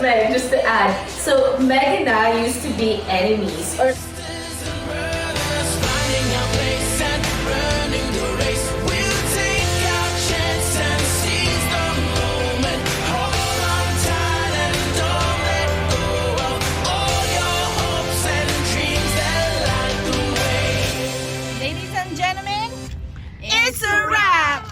Meg, just to add. So Meg and I used to be enemies. Or Ladies and gentlemen, it's a wrap!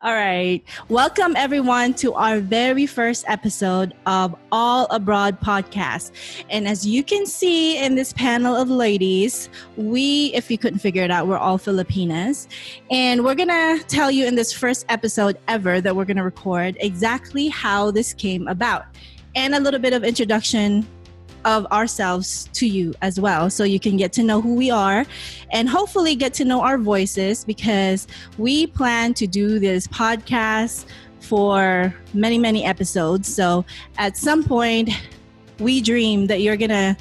All right. Welcome everyone to our very first episode of All Abroad podcast. And as you can see in this panel of ladies, if you couldn't figure it out, we're all Filipinas. And we're going to tell you in this first episode ever that we're going to record exactly how this came about and a little bit of introduction of ourselves to you as well, so you can get to know who we are and hopefully get to know our voices, because we plan to do this podcast for many, many episodes. So at some point, we dream that you're gonna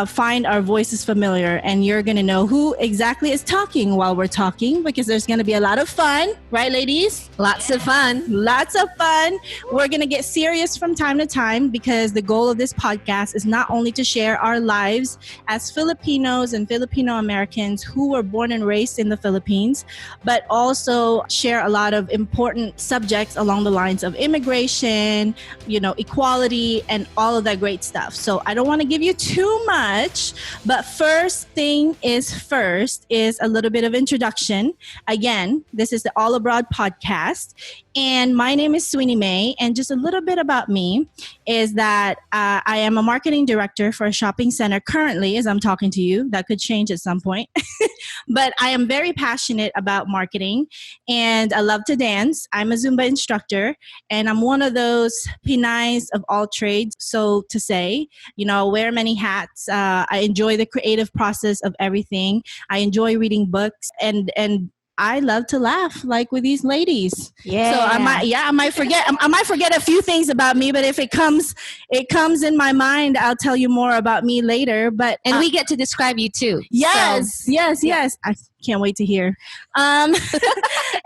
find our voices familiar and you're gonna know who exactly is talking while we're talking, because there's gonna be a lot of fun, right, ladies? Lots of fun. Lots of fun. We're gonna get serious from time to time, because the goal of this podcast is not only to share our lives as Filipinos and Filipino Americans who were born and raised in the Philippines, but also share a lot of important subjects along the lines of immigration, equality, and all of that great stuff. So I don't want to give you too much, but first is a little bit of introduction. Again, this is the All Abroad podcast, and my name is Sweeney May. And just a little bit about me is that I am a marketing director for a shopping center currently as I'm talking to you. That could change at some point. But I am very passionate about marketing, and I love to dance. I'm a Zumba instructor, and I'm one of those Pinays of all trades, so to say. I wear many hats. I enjoy the creative process of everything. I enjoy reading books, and I love to laugh, like with these ladies. Yeah. So I might forget a few things about me, but if it comes in my mind, I'll tell you more about me later. But we get to describe you too. Yes. I can't wait to hear. And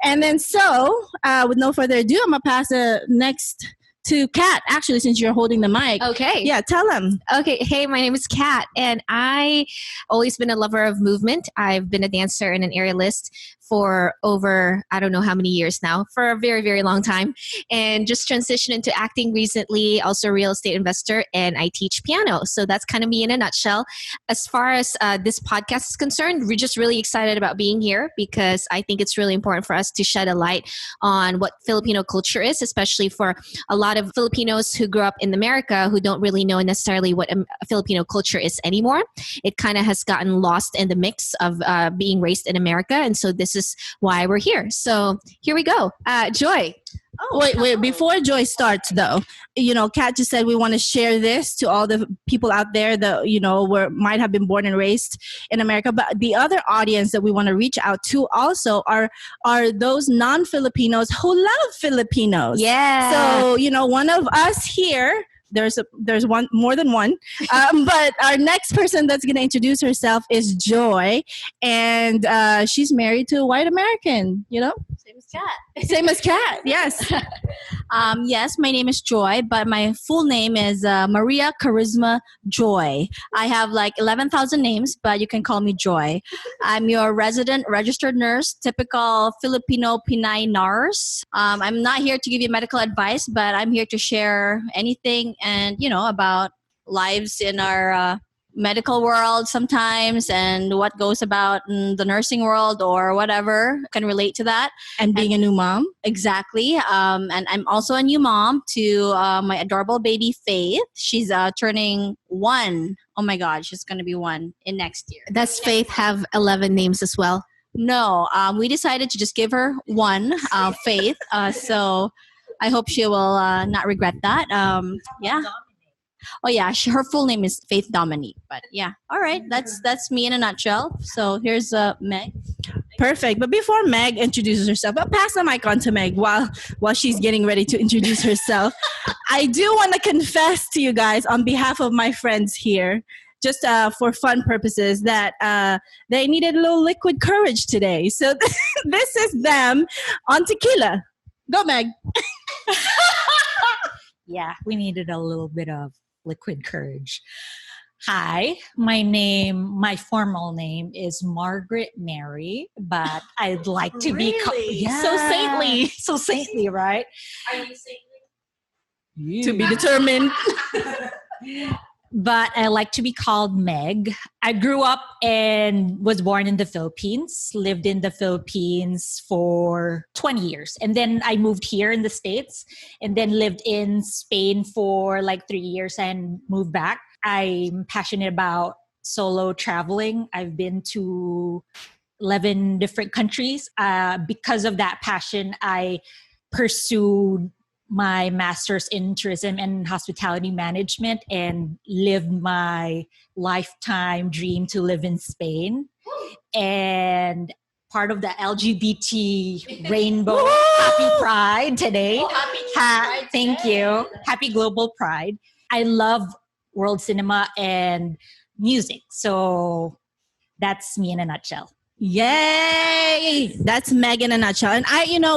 then with no further ado, I'm gonna pass the next to Kat, actually, since you're holding the mic. Okay. Yeah, tell them. Okay. Hey, my name is Kat, and I always been a lover of movement. I've been a dancer and an aerialist for over, I don't know how many years now, for a very, very long time, and just transitioned into acting recently, also a real estate investor, and I teach piano. So that's kind of me in a nutshell. As far as this podcast is concerned, we're just really excited about being here, because I think it's really important for us to shed a light on what Filipino culture is, especially for a lot of Filipinos who grew up in America who don't really know necessarily what a Filipino culture is anymore. It kind of has gotten lost in the mix of being raised in America. And so this is why we're here. So here we go. Joy. Oh, wait. Before Joy starts, though, Kat just said we want to share this to all the people out there that, might have been born and raised in America. But the other audience that we want to reach out to also are those non-Filipinos who love Filipinos. Yeah. So, one of us here, there's one, more than one, but our next person that's going to introduce herself is Joy, and she's married to a white American. Same as Kat. Same as Kat. Yes. Yes, my name is Joy, but my full name is Maria Charisma Joy. I have like 11,000 names, but you can call me Joy. I'm your resident registered nurse, typical Filipino Pinay nurse. I'm not here to give you medical advice, but I'm here to share anything and, about lives in our medical world sometimes, and what goes about in the nursing world or whatever can relate to that. And being a new mom. Exactly. And I'm also a new mom to my adorable baby, Faith. She's turning 1. Oh my God, she's going to be 1 in next year. Does Faith have 11 names as well? No, we decided to just give her 1, Faith. So I hope she will not regret that. Yeah. Oh yeah, her full name is Faith Dominique. But yeah, all right, that's me in a nutshell. So here's Meg. Perfect. But before Meg introduces herself, I'll pass the mic on to Meg while she's getting ready to introduce herself. I do want to confess to you guys on behalf of my friends here, just for fun purposes, that they needed a little liquid courage today. So this is them on tequila. Go, Meg. Yeah, we needed a little bit of liquid courage. Hi, my formal name is Margaret Mary, but I'd like to be called. Yeah, so saintly, right? Are you saintly? To be determined. But I like to be called Meg. I grew up and was born in the Philippines, lived in the Philippines for 20 years. And then I moved here in the States and then lived in Spain for like 3 years and moved back. I'm passionate about solo traveling. I've been to 11 different countries. Because of that passion, I pursued my master's in tourism and hospitality management and lived my lifetime dream to live in Spain. And part of the LGBT rainbow. Happy Pride today. Oh, happy Pride Thank today. you. Happy Global Pride. I love world cinema and music. So that's me in a nutshell. Yay! That's Meg in a nutshell. And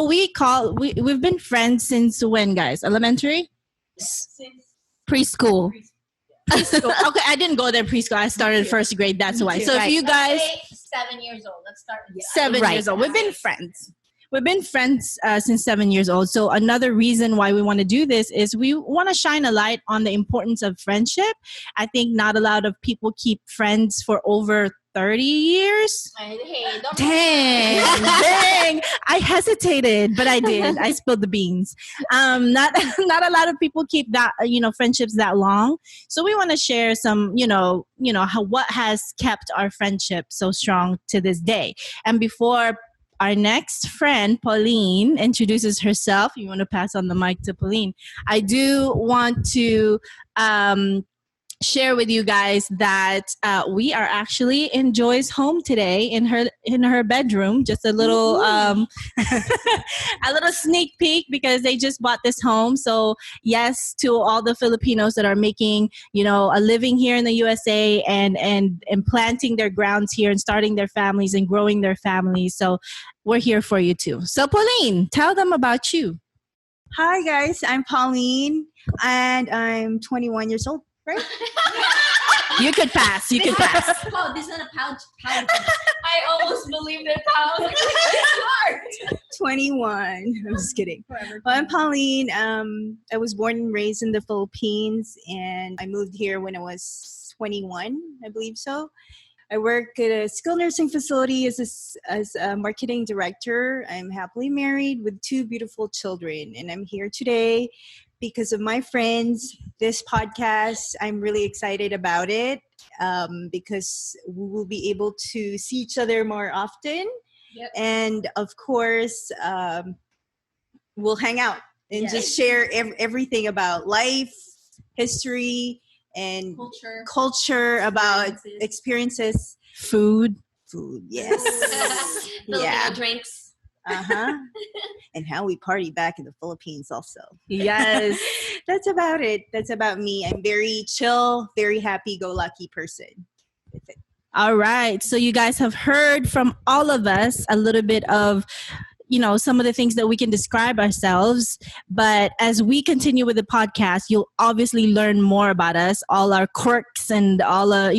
we've been friends since when, guys? Elementary? Preschool. Preschool. Okay, I didn't go there preschool. I started first grade. That's why. So if you guys 7 years old. Let's start with 7 years old, we've been friends. We've been friends since 7 years old. So another reason why we want to do this is we want to shine a light on the importance of friendship. I think not a lot of people keep friends for over 30 years. Hey, don't Dang. I hesitated, but I did. I spilled the beans. Not a lot of people keep that, friendships that long. So we want to share some, what has kept our friendship so strong to this day. And before our next friend, Pauline, introduces herself, you want to pass on the mic to Pauline, I do want to share with you guys that we are actually in Joy's home today in her bedroom. Just a little a little sneak peek because they just bought this home. So yes, to all the Filipinos that are making a living here in the USA and planting their grounds here and starting their families and growing their families. So we're here for you too. So Pauline, tell them about you. Hi guys, I'm Pauline and I'm 21 years old, right? You could pass. You could pass. Oh, this is not a pound. I almost believed it. I was like, it's 21. I'm just kidding. Well, I'm Pauline. I was born and raised in the Philippines and I moved here when I was 21, I believe so. I work at a skilled nursing facility as a marketing director. I'm happily married with 2 beautiful children, and I'm here today because of my friends. This podcast, I'm really excited about it because we will be able to see each other more often. Yep. And of course, we'll hang out and just share everything about life, history, and culture about experiences. Food. Yes. Filipino drinks. And how we party back in the Philippines also. Yes. That's about it. That's about me. I'm very chill, very happy-go-lucky person. That's it. All right. So you guys have heard from all of us a little bit of some of the things that we can describe ourselves. But as we continue with the podcast, you'll obviously learn more about us, all our quirks and all our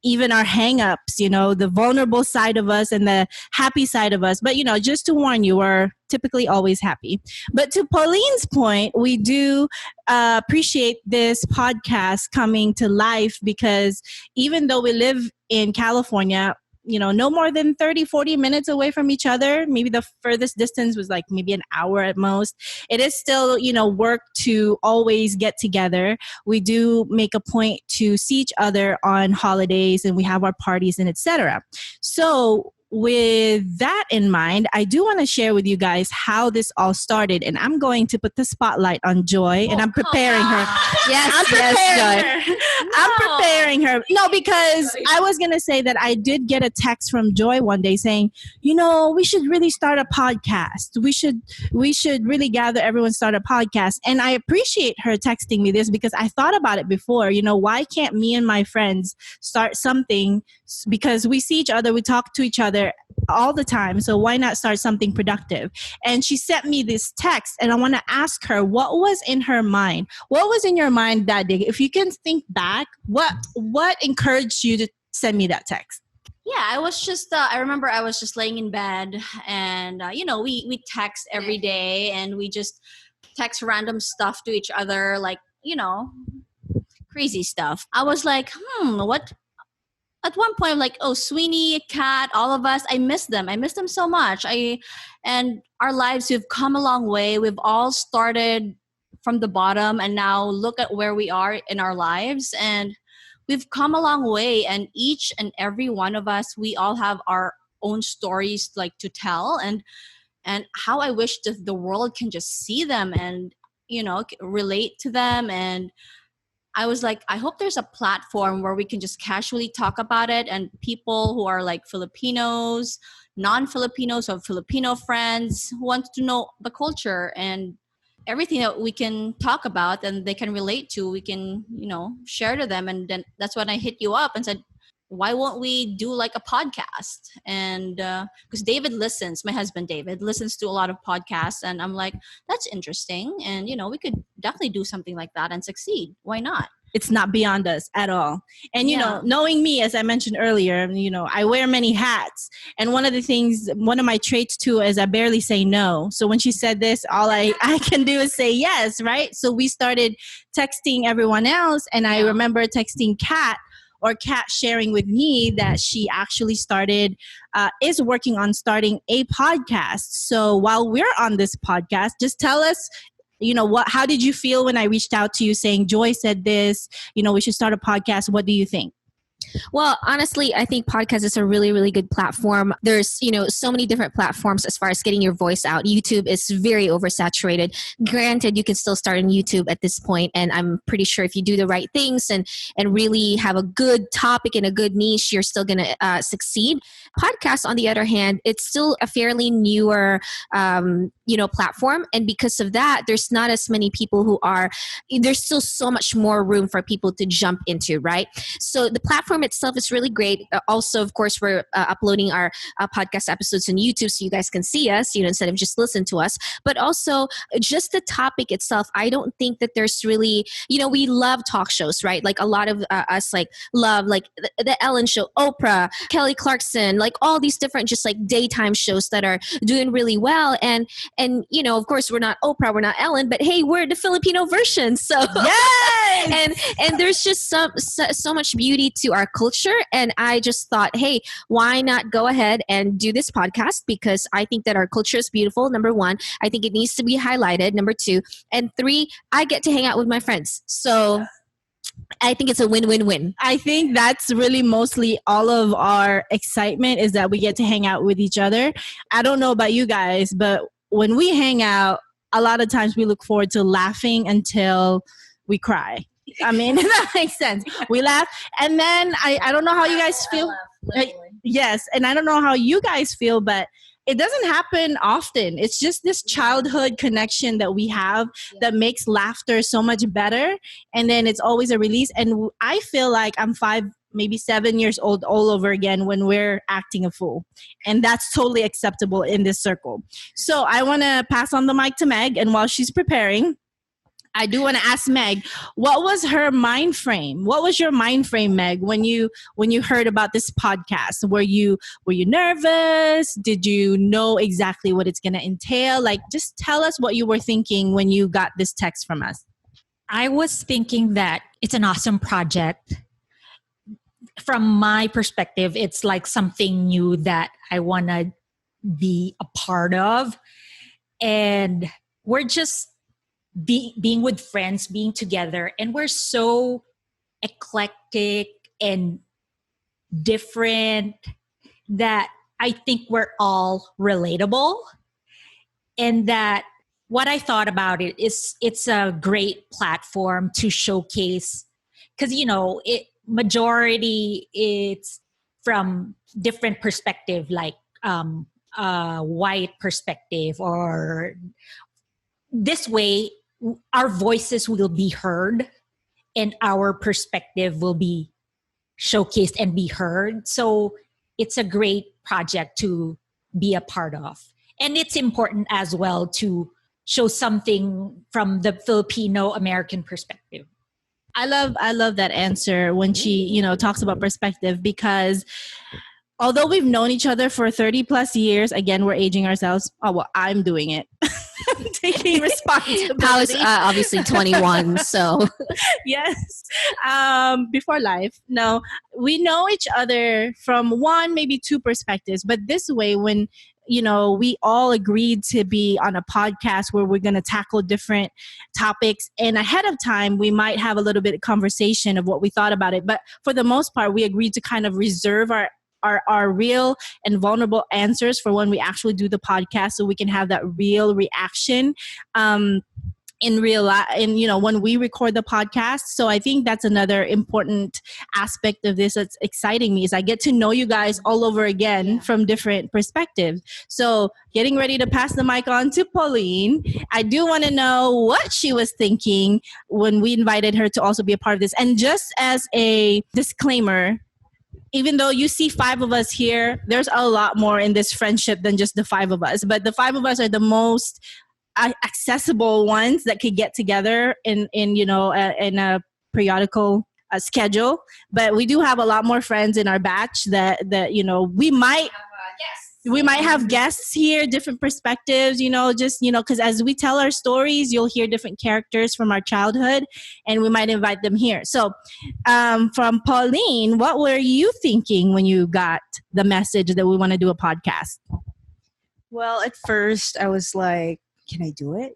hang-ups, the vulnerable side of us and the happy side of us. But, just to warn you, we're typically always happy. But to Pauline's point, we do appreciate this podcast coming to life because even though we live in California, no more than 30, 40 minutes away from each other. Maybe the furthest distance was like maybe an hour at most. It is still, work to always get together. We do make a point to see each other on holidays and we have our parties and etc. So with that in mind, I do want to share with you guys how this all started. And I'm going to put the spotlight on Joy, and I'm preparing her. Yes, I'm preparing her. I'm preparing her. No, because I was going to say that I did get a text from Joy one day saying, we should really start a podcast. We should really gather everyone, start a podcast. And I appreciate her texting me this because I thought about it before. Why can't me and my friends start something? Because we see each other, we talk to each other all the time. So why not start something productive? And she sent me this text, and I want to ask her what was in her mind. What was in your mind that day? If you can think back, what encouraged you to send me that text? Yeah, I was just, I remember I was just laying in bed and, we text every day and we just text random stuff to each other, like, crazy stuff. I was like, what? At one point, I'm like, oh, Sweeney, Kat, all of us, I miss them. I miss them so much. And our lives, we've come a long way. We've all started from the bottom, and now look at where we are in our lives. And we've come a long way. And each and every one of us, we all have our own stories like to tell. And how I wish that the world can just see them and, relate to them. And I was like, I hope there's a platform where we can just casually talk about it, and people who are like Filipinos, non-Filipinos, or Filipino friends who want to know the culture and everything that we can talk about and they can relate to, we can, share to them. And then that's when I hit you up and said, why won't we do like a podcast? And because David listens, my husband David listens to a lot of podcasts, and I'm like, that's interesting, and we could definitely do something like that and succeed. Why not? It's not beyond us at all. And knowing me, as I mentioned earlier, I wear many hats, and one of my traits too is I barely say no. So when she said this, all I can do is say yes, right? So we started texting everyone else, and I remember texting Kat sharing with me that she actually is working on starting a podcast. So while we're on this podcast, just tell us, how did you feel when I reached out to you saying, Joy said this, we should start a podcast. What do you think? Well, honestly, I think podcast is a really, really good platform. There's, so many different platforms as far as getting your voice out. YouTube is very oversaturated. Granted, you can still start on YouTube at this point, and I'm pretty sure if you do the right things and really have a good topic and a good niche, you're still going to succeed. Podcast, on the other hand, it's still a fairly newer, platform. And because of that, there's not as many people there's still so much more room for people to jump into, right? So the platform itself is really great. Also, of course, we're uploading our podcast episodes on YouTube so you guys can see us, instead of just listen to us. But also, just the topic itself, I don't think that there's really, we love talk shows, right? Like a lot of us love the Ellen Show, Oprah, Kelly Clarkson, like all these different just like daytime shows that are doing really well. And of course, we're not Oprah, we're not Ellen, but hey, we're the Filipino version. So yes! and there's just so much beauty to our culture. And I just thought, hey, why not go ahead and do this podcast? Because I think that our culture is beautiful. Number one, I think it needs to be highlighted. Number two, and three, I get to hang out with my friends. So I think it's a win-win-win. I think that's really mostly all of our excitement, is that we get to hang out with each other. I don't know about you guys, but when we hang out, a lot of times we look forward to laughing until we cry. I mean, that makes sense. We laugh. And then I don't know how you guys feel. Yes. And I don't know how you guys feel, but it doesn't happen often. It's just this childhood connection that we have that makes laughter so much better. And then it's always a release. And I feel like I'm 5, maybe 7 years old all over again when we're acting a fool. And that's totally acceptable in this circle. So I want to pass on the mic to Meg. And while she's preparing, I do want to ask Meg, what was her mind frame? What was your mind frame, Meg, when you heard about this podcast? Were you nervous? Did you know exactly what it's going to entail? Like, just tell us what you were thinking when you got this text from us. I was thinking that it's an awesome project. From my perspective, it's like something new that I want to be a part of. And we're just being with friends, being together, and we're so eclectic and different that I think we're all relatable, and that what I thought about it is it's a great platform to showcase, because majority it's from different perspective, like white perspective, or this way our voices will be heard and our perspective will be showcased and be heard. So it's a great project to be a part of. And it's important as well to show something from the Filipino-American perspective. I love that answer when she, talks about perspective, because although we've known each other for 30 plus years, again, we're aging ourselves. Oh, well, I'm doing it. I'm taking responsibility. Pao's obviously 21, so. Yes. Before life. No, we know each other from one, maybe two perspectives. But this way, when, we all agreed to be on a podcast where we're going to tackle different topics, and ahead of time, we might have a little bit of conversation of what we thought about it. But for the most part, we agreed to kind of reserve our real and vulnerable answers for when we actually do the podcast, so we can have that real reaction when we record the podcast. So I think that's another important aspect of this that's exciting me, is I get to know you guys all over again from different perspectives. So getting ready to pass the mic on to Pauline, I do want to know what she was thinking when we invited her to also be a part of this. And just as a disclaimer, even though you see 5 of us here, there's a lot more in this friendship than just the 5 of us. But the 5 of us are the most accessible ones that could get together in a periodical schedule. But we do have a lot more friends in our batch that we might have guests here, different perspectives, because as we tell our stories, you'll hear different characters from our childhood, and we might invite them here. So from Pauline, what were you thinking when you got the message that we want to do a podcast? Well, at first I was like, can I do it?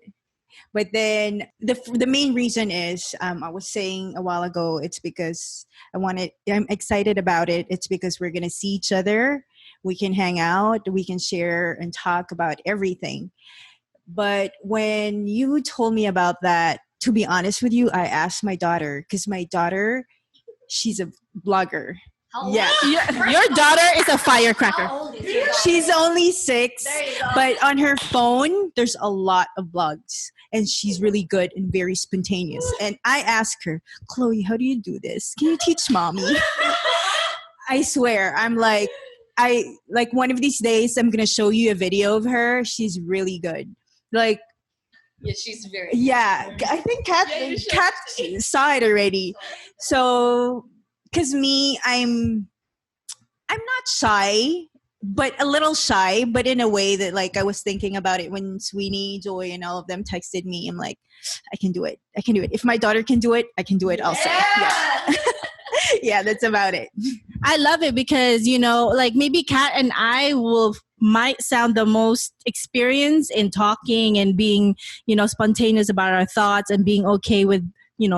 But then the main reason is, I was saying a while ago, it's because I'm excited about it. It's because we're going to see each other. We can hang out, we can share and talk about everything. But when you told me about that, to be honest with you, I asked my daughter, because my daughter, she's a blogger. Yeah, your daughter is a firecracker. How old is your daughter? She's only 6, There you go. but on her phone, there's a lot of blogs, and she's really good and very spontaneous. And I asked her, Chloe, how do you do this? Can you teach mommy? I swear, I'm like, one of these days, I'm going to show you a video of her. She's really good. Like, Yeah, she's very. yeah, I think Kat saw it already. So, because me, I'm not shy, but a little shy, but in a way that, like, I was thinking about it when Sweeney, Joy, and all of them texted me. I'm like, I can do it. If my daughter can do it, I can do it also. Yeah. Yeah, that's about it. I love it because, maybe Kat and I might sound the most experienced in talking and being, spontaneous about our thoughts and being okay with,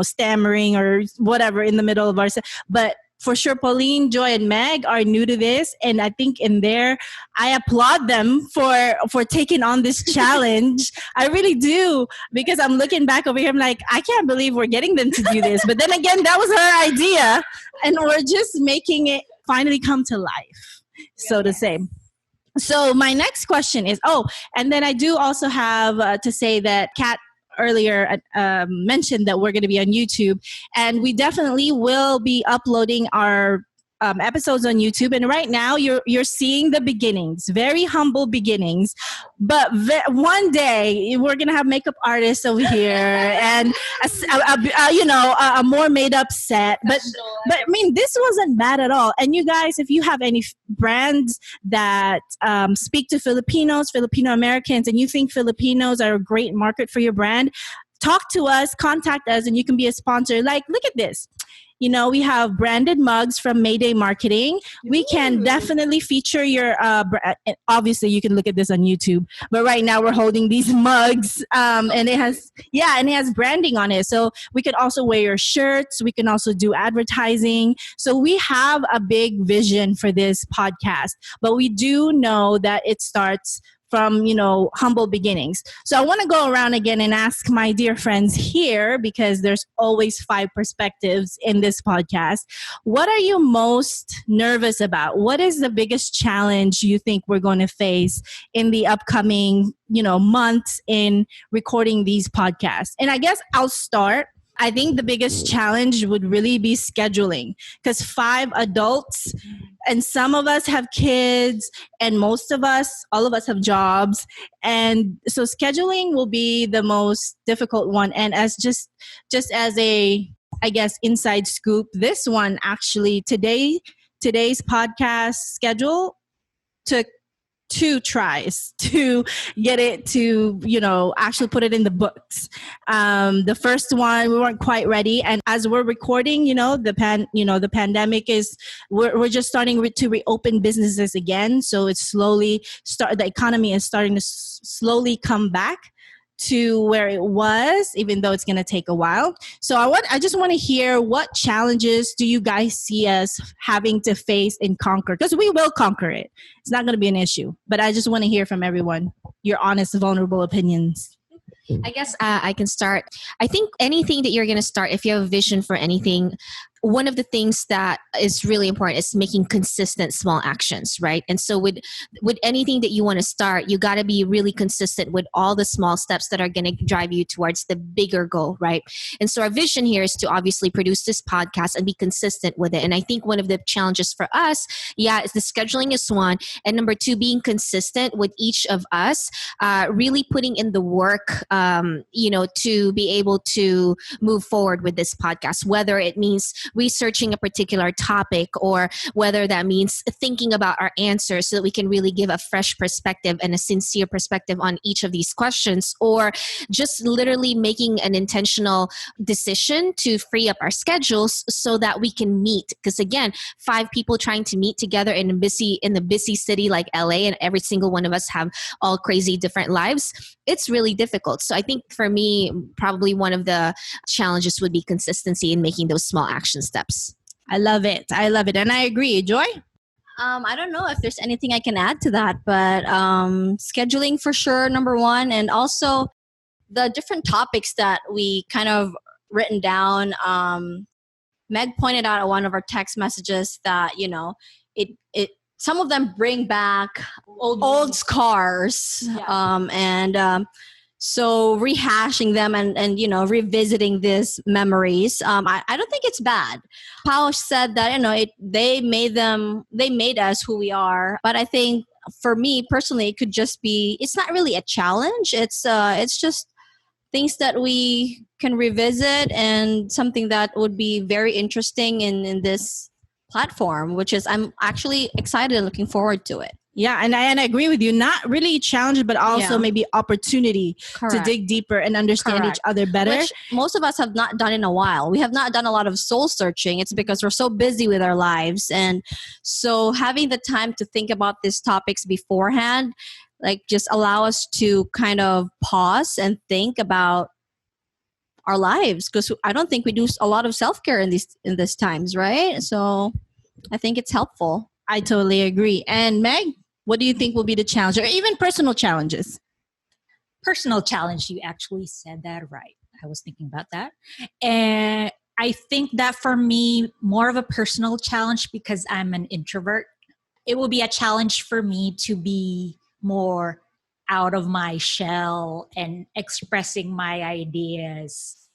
stammering or whatever in the middle of our, but for sure, Pauline, Joy, and Meg are new to this. And I think I applaud them for taking on this challenge. I really do, because I'm looking back over here, I'm like, I can't believe we're getting them to do this. But then again, that was her idea. And we're just making it finally come to life, so to say. So my next question is, and then I do also have to say that Kat earlier mentioned that we're going to be on YouTube, and we definitely will be uploading our episodes on YouTube. And right now you're seeing the beginnings, very humble beginnings, but one day we're gonna have makeup artists over here and a more made up set. But I mean, this wasn't bad at all. And you guys, if you have any brands that speak to Filipinos, Filipino Americans, and you think Filipinos are a great market for your brand, talk to us, contact us, and you can be a sponsor. Like, look at this. we have branded mugs from Mayday Marketing. We can definitely feature your, obviously you can look at this on YouTube, but right now we're holding these mugs and it has branding on it. So we could also wear your shirts. We can also do advertising. So we have a big vision for this podcast, but we do know that it starts from, humble beginnings. So I want to go around again and ask my dear friends here, because there's always 5 perspectives in this podcast. What are you most nervous about? What is the biggest challenge you think we're going to face in the upcoming, months in recording these podcasts? And I guess I'll start. I think the biggest challenge would really be scheduling, because 5 adults, and some of us have kids, and all of us have jobs. And so scheduling will be the most difficult one. And as just as a, I guess, inside scoop, this one actually today's podcast schedule took 2 tries to get it to, actually put it in the books. The first one, we weren't quite ready. And as we're recording, the pandemic we're just starting to reopen businesses again. So it's the economy is starting to slowly come back to where it was, even though it's going to take a while. So I just want to hear, what challenges do you guys see us having to face and conquer? Because we will conquer it. It's not going to be an issue. But I just want to hear from everyone your honest, vulnerable opinions. I guess I can start. I think anything that you're going to start, if you have a vision for anything, one of the things that is really important is making consistent small actions, right? And so with anything that you want to start, you got to be really consistent with all the small steps that are going to drive you towards the bigger goal, right? And so our vision here is to obviously produce this podcast and be consistent with it. And I think one of the challenges for us, is the scheduling is one. And number 2, being consistent with each of us, really putting in the work, to be able to move forward with this podcast, whether it means researching a particular topic, or whether that means thinking about our answers so that we can really give a fresh perspective and a sincere perspective on each of these questions, or just literally making an intentional decision to free up our schedules so that we can meet. Because again, 5 people trying to meet together in the busy city like LA, and every single one of us have all crazy different lives, it's really difficult. So I think for me, probably one of the challenges would be consistency in making those small action steps. I love it. And I agree. Joy? I don't know if there's anything I can add to that, but scheduling for sure, number 1. And also the different topics that we kind of written down. Meg pointed out in one of our text messages that, it some of them bring back old scars. Yeah. So rehashing them and revisiting these memories, I don't think it's bad. Pao said that they made us who we are. But I think for me personally, it could just be, it's not really a challenge. It's just things that we can revisit, and something that would be very interesting in this platform, which is, I'm actually excited and looking forward to it. Yeah, and I agree with you. Not really challenge, but also maybe opportunity to dig deeper and understand each other better. Which most of us have not done in a while. We have not done a lot of soul searching. It's because we're so busy with our lives. And so having the time to think about these topics beforehand, just allow us to kind of pause and think about our lives. Because I don't think we do a lot of self-care in these times, right? So I think it's helpful. I totally agree. And Meg, what do you think will be the challenge, or even personal challenges? Personal challenge, you actually said that right. I was thinking about that. And I think that for me, more of a personal challenge, because I'm an introvert, it will be a challenge for me to be more out of my shell and expressing my ideas,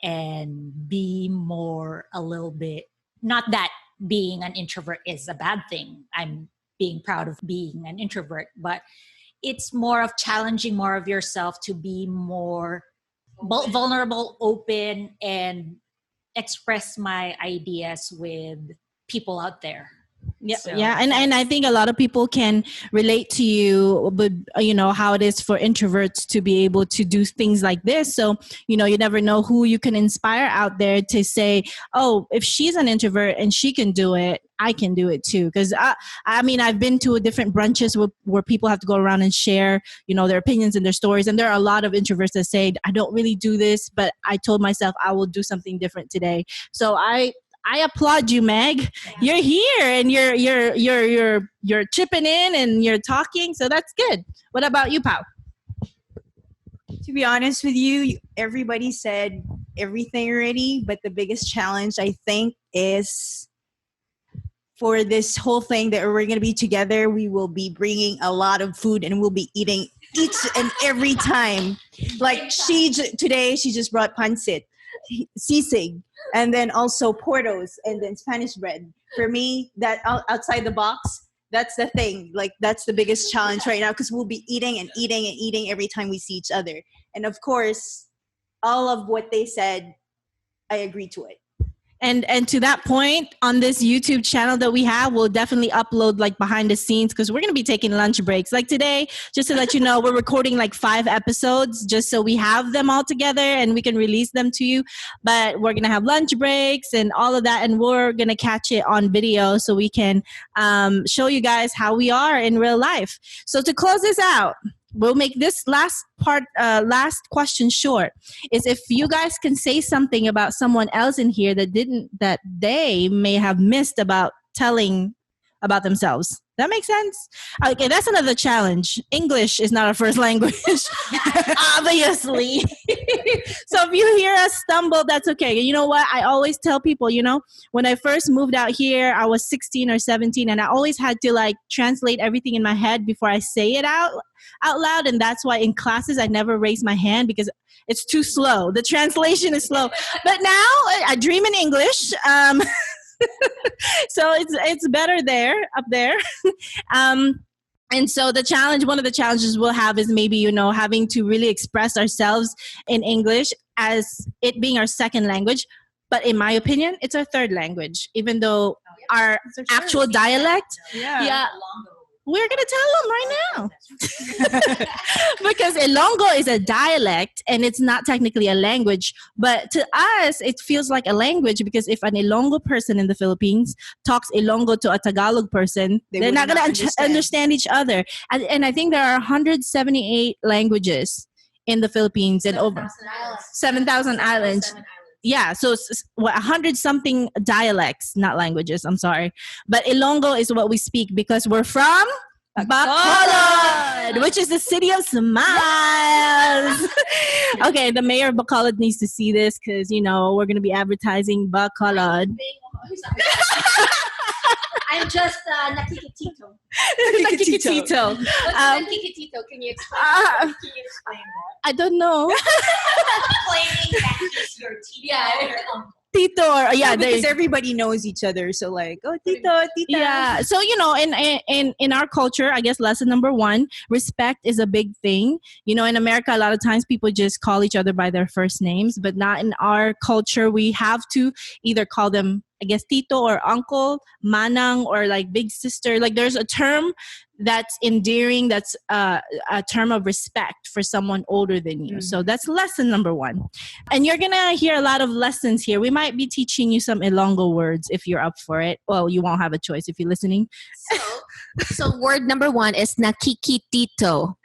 and be more a little bit, not that being an introvert is a bad thing. I'm being proud of being an introvert, but it's more of challenging more of yourself to be more vulnerable, open, and express my ideas with people out there. Yeah, So, yeah, and I think a lot of people can relate to you, but how it is for introverts to be able to do things like this. So you never know who you can inspire out there to say, oh, if she's an introvert and she can do it, I can do it too. Because I mean, I've been to different brunches where people have to go around and share, their opinions and their stories, and there are a lot of introverts that say, I don't really do this, but I told myself I will do something different today. So I applaud you, Meg. You're here and you're chipping in and you're talking, so that's good. What about you, Pao? To be honest with you, everybody said everything already, but the biggest challenge I think is for this whole thing that we're going to be together, we will be bringing a lot of food and we'll be eating each and every time. Like today she just brought pancit, sisig, and then also portos, and then Spanish bread. For me, that outside the box, that's the thing. Like, that's the biggest challenge right now, because we'll be eating and eating and eating every time we see each other. And of course, all of what they said, I agree to it. And to that point, on this YouTube channel that we have, we'll definitely upload like behind the scenes, because we're going to be taking lunch breaks. Like today, just to let you know, we're recording like 5 episodes just so we have them all together and we can release them to you. But we're going to have lunch breaks and all of that, and we're going to catch it on video so we can show you guys how we are in real life. So to close this out, we'll make this last question short. Is if you guys can say something about someone else in here that they may have missed about telling about themselves. That makes sense? Okay, that's another challenge. English is not our first language, obviously. So if you hear us stumble, that's okay. You know what? I always tell people, when I first moved out here, I was 16 or 17, and I always had to like translate everything in my head before I say it out loud. And that's why in classes, I never raise my hand, because it's too slow. The translation is slow. But now I dream in English. So it's better up there. And so one of the challenges we'll have is maybe, having to really express ourselves in English as it being our second language. But in my opinion, it's our third language, even though our actual dialect. Yeah. We're going to tell them right now. Because Ilonggo is a dialect and it's not technically a language. But to us, it feels like a language, because if an Ilonggo person in the Philippines talks Ilonggo to a Tagalog person, they're not going to understand each other. And I think there are 178 languages in the Philippines and over 7,000 islands. Yeah, so it's 100 something dialects, not languages, I'm sorry. But Ilonggo is what we speak because we're from Bacolod, which is the city of smiles. Okay, the mayor of Bacolod needs to see this because, we're going to be advertising Bacolod. I'm just nakikitito. Nakikitito. What's nakikitito? Can you explain that? I don't know. Claiming that he's your tito. Yeah. Tito, because everybody knows each other. So like, oh, Tito, Tita. Yeah. So, in our culture, I guess lesson number 1, respect is a big thing. In America, a lot of times people just call each other by their first names, but not in our culture. We have to either call them, I guess, Tito or Uncle, Manang, or like big sister. Like there's a term that's endearing, that's a term of respect for someone older than you. So that's lesson number 1. And you're going to hear a lot of lessons here. We might be teaching you some Ilonggo words if you're up for it. Well, you won't have a choice if you're listening. So word number 1 is nakikitito.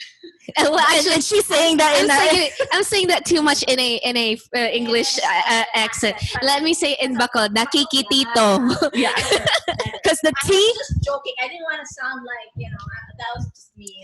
Well, actually, she's saying that I'm saying that too much in a English accent. Let me say in Bacolod, nakikitito. Yeah, because the T. I was just joking. I didn't want to sound like that was just me.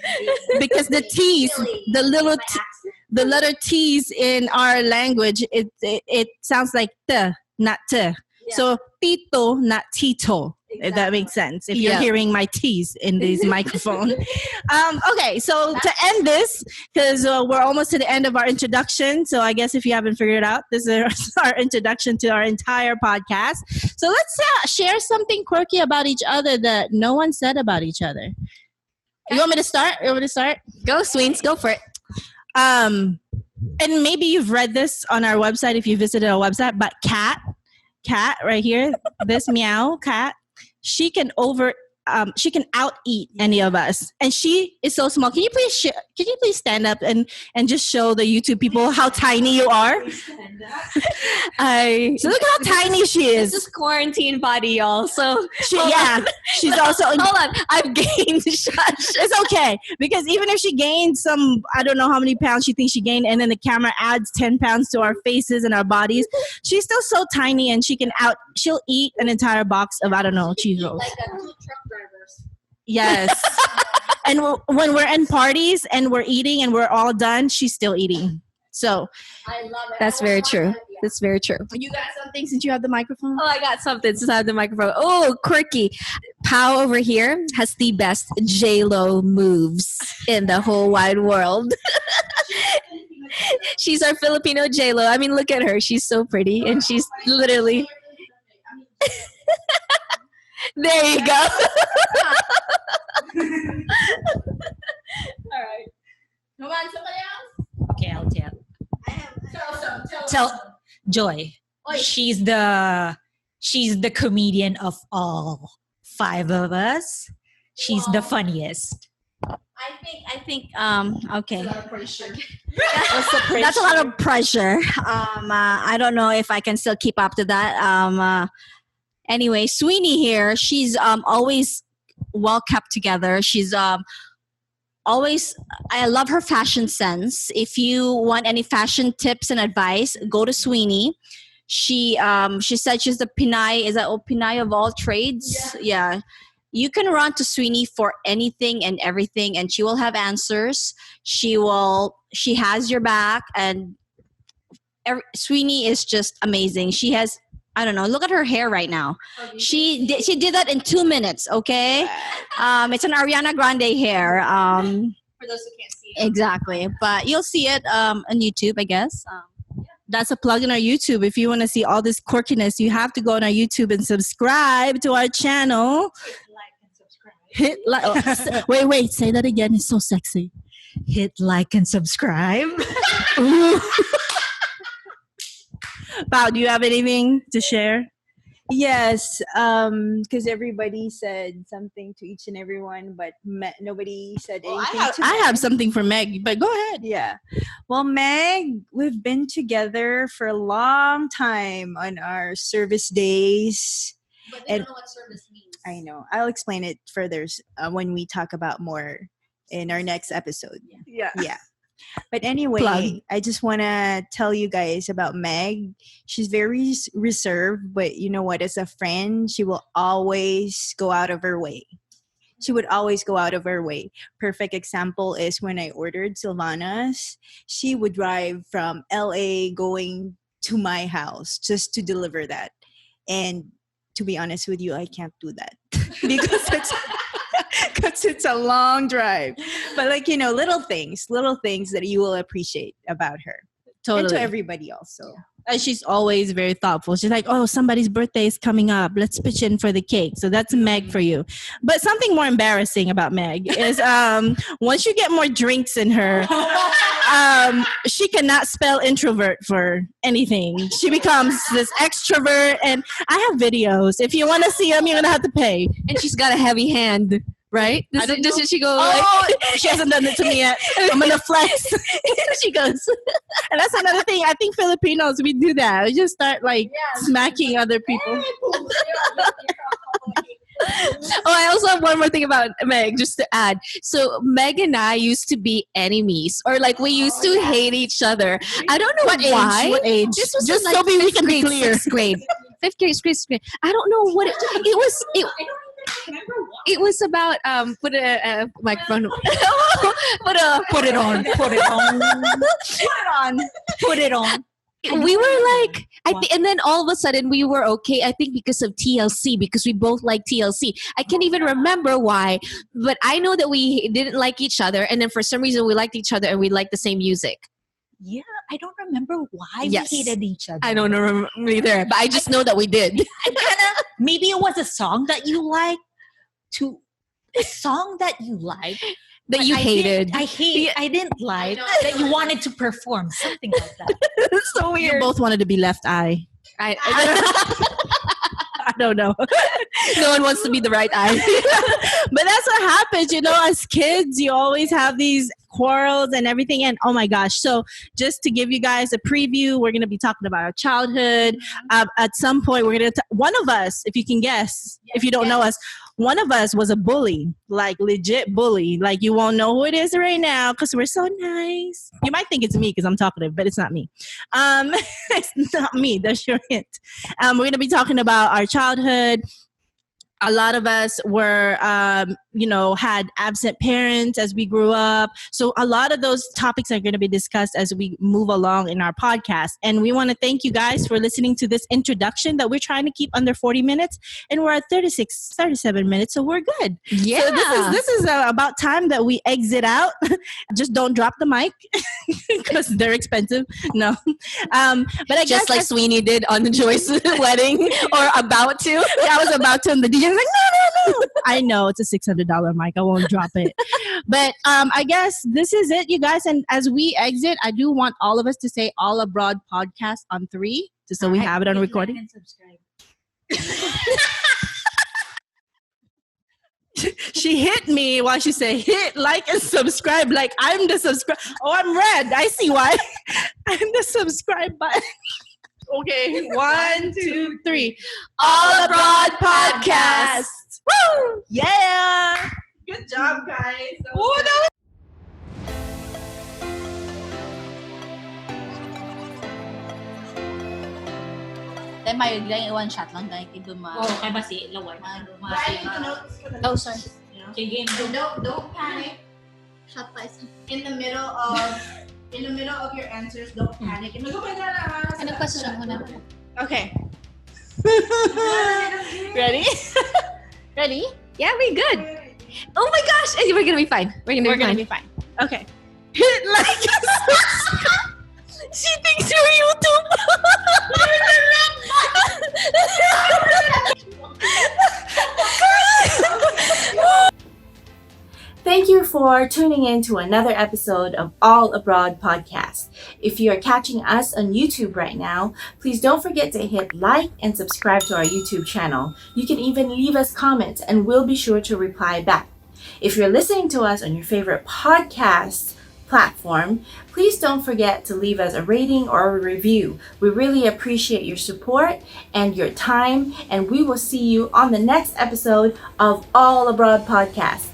Because the T's, the letter T's in our language, it sounds like t, not t. Yeah. So tito, not tito. Exactly. If that makes sense. If you're hearing my T's in this microphone. Okay, so to end this, because we're almost to the end of our introduction. So I guess if you haven't figured it out, this is our introduction to our entire podcast. So let's share something quirky about each other that no one said about each other. You want me to start? Go, Sweens. Go for it. And maybe you've read this on our website if you visited our website, but Cat right here, this meow cat. she can out eat any of us, and she is so small. Can you please stand up and just show the YouTube people how tiny you are? So look how tiny she is. This is quarantine body, y'all. So she's also. Hold on, I've gained. It's okay, because even if she gained some, I don't know how many pounds she thinks she gained, and then the camera adds 10 pounds to our faces and our bodies, she's still so tiny, and she'll eat an entire box of, I don't know, cheese rolls. Like 2 truck drivers. Yes. And when we're in parties and we're eating and we're all done, she's still eating. So I love it. That's very true. That's very true. you got something since you have the microphone? Oh, I got something since I have the microphone. Oh, quirky. Pao over here has the best J-Lo moves in the whole wide world. She's our Filipino J-Lo. I mean, look at her. She's so pretty, and she's literally... There you go. All right. Come on, somebody else. Okay, I'll tell. Tell Joy. She's the comedian of all 5 of us. She's the funniest. I think okay. That's a lot of pressure. I don't know if I can still keep up to that. Anyway, Sweeney here, she's always well kept together. She's always, I love her fashion sense. If you want any fashion tips and advice, go to Sweeney. She said she's the Pinay, is that Pinay of all trades? Yeah. You can run to Sweeney for anything and everything, and she will have answers. She has your back, and Sweeney is just amazing. She has, I don't know, look at her hair right now. She did that in 2 minutes, okay? It's an Ariana Grande hair. for those who can't see it. Exactly. But you'll see it on YouTube, I guess. That's a plug in our YouTube. If you want to see all this quirkiness, you have to go on our YouTube and subscribe to our channel. Hit like and subscribe. Wait, say that again. It's so sexy. Hit like and subscribe. Bao, do you have anything to share? Yes, because everybody said something to each and everyone, but nobody said anything to I Meg. have something for Meg, but go ahead. Yeah. Well, Meg, we've been together for a long time on our service days. But they don't know what service means. I know. I'll explain it further when we talk about more in our next episode. Yeah. Yeah. But anyway, Plug. I just want to tell you guys about Meg. She's very reserved, but you know what? As a friend, she will always go out of her way. She would always go out of her way. Perfect example is when I ordered Sylvana's. She would drive from LA going to my house just to deliver that. And to be honest with you, I can't do that because it's a long drive. But like, you know, little things that you will appreciate about her. Totally. And to everybody also. And she's always very thoughtful. She's like, oh, somebody's birthday is coming up. Let's pitch in for the cake. So that's Meg for you. But something more embarrassing about Meg is once you get more drinks in her, she cannot spell introvert for anything. She becomes this extrovert. And I have videos. If you want to see them, you're going to have to pay. And she's got a heavy hand, right? Doesn't she go She hasn't done it to me yet. I'm going to flex. she goes. And that's another thing. I think Filipinos, we do that. We just start like smacking other people. I also have one more thing about Meg, just to add. So Meg and I used to be enemies, or like we used to hate each other. I don't know why. What age? This was just in, so like, we fifth can be grade, clear. sixth grade, fifth grade, sixth grade. I don't know what it was. It was about put a microphone. Put it on. We were like, and then all of a sudden we were okay. I think because of TLC, because we both like TLC. I can't even remember why, but I know that we didn't like each other, and then for some reason we liked each other and we liked the same music. Yeah, I don't remember why Yes. we hated each other. I don't know either, but I just know that we did. Maybe it was a song that you liked. That you hated. I didn't like that you wanted to perform something like that. It's so You weird. both wanted to be left eye. I I don't know. No one wants to be the right eye. But that's what happens, as kids, you always have these quarrels and everything. And oh my gosh. So just to give you guys a preview, we're going to be talking about our childhood. At some point, we're going to, one of us, if you can guess, if you don't know us, one of us was a bully, like legit bully. Like you won't know who it is right now because we're so nice. You might think it's me because I'm talkative, but it's not me. It's not me. That's your hint. We're going to be talking about our childhood. A lot of us were, had absent parents as we grew up. So a lot of those topics are going to be discussed as we move along in our podcast. And we want to thank you guys for listening to this introduction that we're trying to keep under 40 minutes. And we're at 37 minutes, so we're good. Yeah. So this is about time that we exit out. Just don't drop the mic because they're expensive. No. But I Just guess like Sweeney did on the Joyce wedding, or about to. I was about to, and the DJ was like, no. I know it's a $600 mic. I won't drop it. But I guess this is it, you guys. And as we exit, I do want all of us to say All Abroad Podcast on 3, just so we have it on recording. Like and subscribe. She hit me while she said, hit, like, and subscribe. Like, I'm the subscribe. Oh, I'm red. I see why. I'm the subscribe button. Okay, 1, 2, 3. All Abroad Podcast. Woo! Yeah. Good job, guys. Oh, that Then may one shot lang dahil kay Duma. Oh, kay basi lawan. Oh, sorry. Okay, game. Don't panic. Shot pa isa. In the middle of your answers, don't panic. Ano question mo na? Okay. Ready? Ready? Yeah, we good. Oh my gosh, we're gonna be fine. We're gonna be fine. Okay. Hit like. She thinks you're YouTube. Thank you for tuning in to another episode of All Abroad Podcast. If you are catching us on YouTube right now, please don't forget to hit like and subscribe to our YouTube channel. You can even leave us comments and we'll be sure to reply back. If you're listening to us on your favorite podcast platform, please don't forget to leave us a rating or a review. We really appreciate your support and your time, and we will see you on the next episode of All Abroad Podcast.